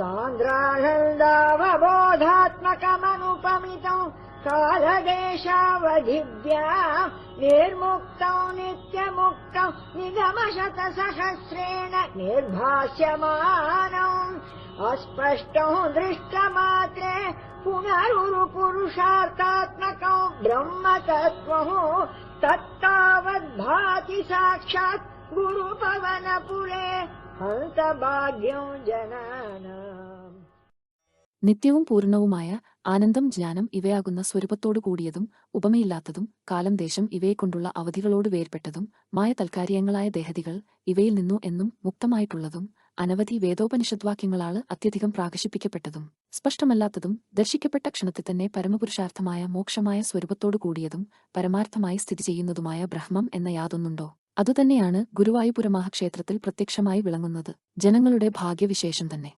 सान्द्रानन्दावबोधात्मकमनुपमितौ कालदेशावधिव्या निर्मुक्तौ नित्यमुक्तौ निगमशतसहस्रेण निर्भास्यमानौ अस्पष्टौ दृष्टमात्रे पुनरुरुपुरुषार्थात्मकौ ब्रह्मतत्त्वं तत्तावद्भाति साक्षात् गुरुपवनपुरे हन्तभाग्यं जनानाम्. നിത്യവും പൂർണ്ണവുമായ ആനന്ദം ജ്ഞാനം ഇവയാകുന്ന സ്വരൂപത്തോടു കൂടിയതും ഉപമയില്ലാത്തതും കാലം ദേശം ഇവയെക്കൊണ്ടുള്ള അവധികളോട് വേർപെട്ടതും മായ തൽക്കാരിയങ്ങളായ ദേഹതികൾ ഇവയിൽ നിന്നു എന്നും മുക്തമായിട്ടുള്ളതും അനവധി വേദോപനിഷദ്വാക്യങ്ങളാണ് അത്യധികം പ്രാകശിപ്പിക്കപ്പെട്ടതും സ്പഷ്ടമല്ലാത്തതും ദർശിക്കപ്പെട്ട ക്ഷണത്തിൽ തന്നെ പരമപുരുഷാർത്ഥമായ മോക്ഷമായ സ്വരൂപത്തോടു കൂടിയതും പരമാർത്ഥമായി സ്ഥിതി ചെയ്യുന്നതുമായ ബ്രഹ്മം എന്ന യാതൊന്നുണ്ടോ? അതുതന്നെയാണ് ഗുരുവായൂപുരമഹാക്ഷേത്രത്തിൽ പ്രത്യക്ഷമായി വിളങ്ങുന്നത്. ജനങ്ങളുടെ ഭാഗ്യവിശേഷം തന്നെ.